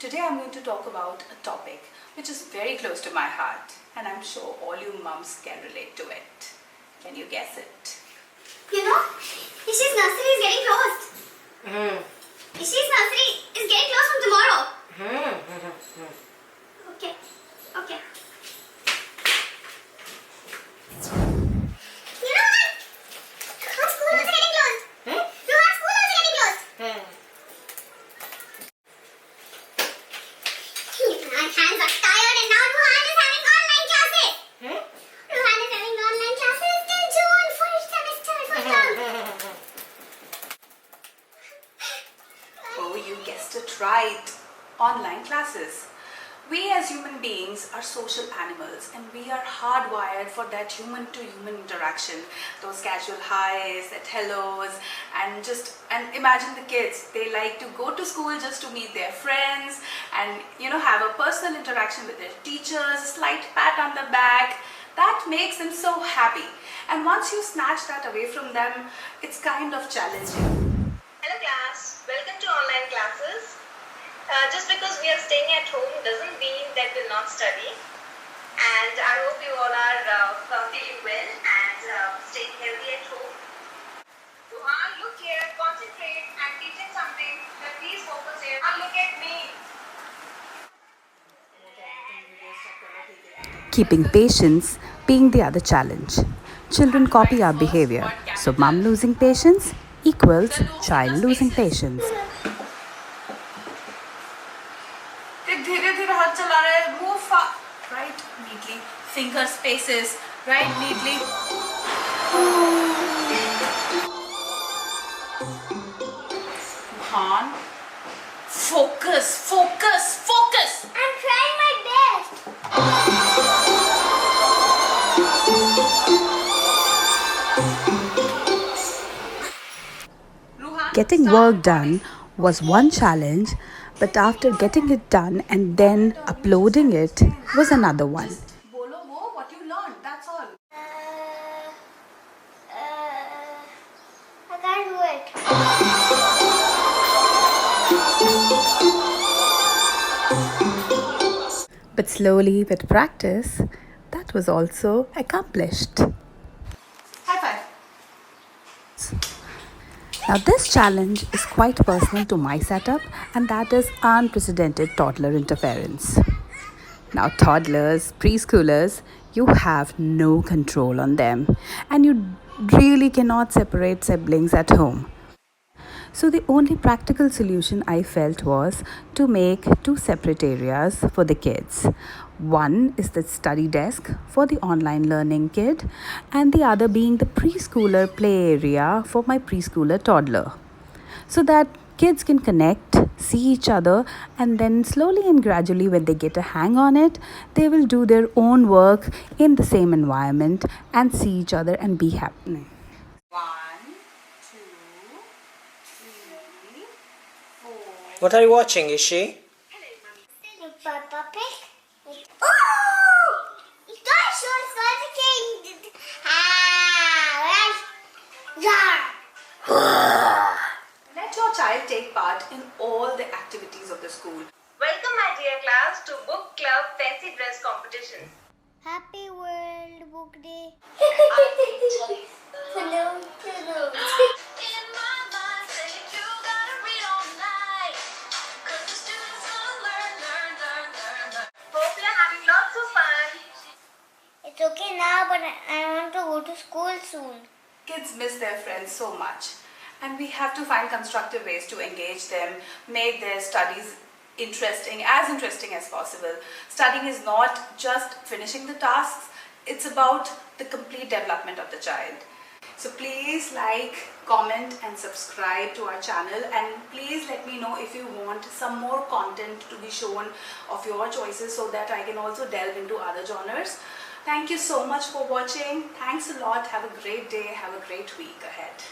Today I'm going to talk about a topic which is very close to my heart, and I'm sure all you mums can relate to it. Can you guess it? You know, Ishi's nursery is getting closed. Ishi's nursery is getting closed from tomorrow. Okay. You know what? Her school is getting closed. Her school is getting closed. My hands are tired and now Ruhan is having online classes. Ruhan is having online classes till June for each semester, for term. Oh, you guessed it right. Online classes. We as human beings are social animals, and we are hardwired for that human-to-human interaction. Those casual highs, that hellos, and imagine the kids. They like to go to school just to meet their friends and have a personal interaction with their teachers, a slight pat on the back. That makes them so happy. And once you snatch that away from them, it's kind of challenging. Hello class, welcome to online classes. Just because we are staying at home doesn't mean that we'll not study. And I hope you all are feeling well and staying healthy at home. Ruhan, look here, concentrate. I'm teaching something. Now please focus here. Now look at me. Keeping patience being the other challenge. Children copy our behavior, so mum losing patience equals child losing patience. Move fast, right neatly, finger spaces, right neatly. Ruhan, focus. I'm trying my best. Ruhan, Getting start work recording. done was one challenge, but after getting it done and then uploading it was another one. Bolo wo what you learned, that's all. I can't do it. But slowly, with practice, that was also accomplished. High five. Now, this challenge is quite personal to my setup, and that is unprecedented toddler interference. Now, toddlers, preschoolers, you have no control on them, and you really cannot separate siblings at home. So, the only practical solution I felt was to make two separate areas for the kids. One is the study desk for the online learning kid, and the other being the preschooler play area for my preschooler toddler. So that kids can connect, see each other, and then slowly and gradually, when they get a hang on it, they will do their own work in the same environment and see each other and be happy. 1, 2, 3, 4. What are you watching, Ishi? Peppa Pig. Oh! It's not sure it's not the king. Let your child take part in all the activities of the school. Welcome my dear class to Book Club Fancy Dress Competition. Happy World Book Day. Hope you're having lots of fun. It's okay now, but I want to go to school soon. Kids miss their friends so much, and we have to find constructive ways to engage them, make their studies as interesting as possible. Studying is not just finishing the tasks, it's about the complete development of the child. So please like, comment and subscribe to our channel, and please let me know if you want some more content to be shown of your choices so that I can also delve into other genres. Thank you so much for watching. Thanks a lot. Have a great day. Have a great week ahead.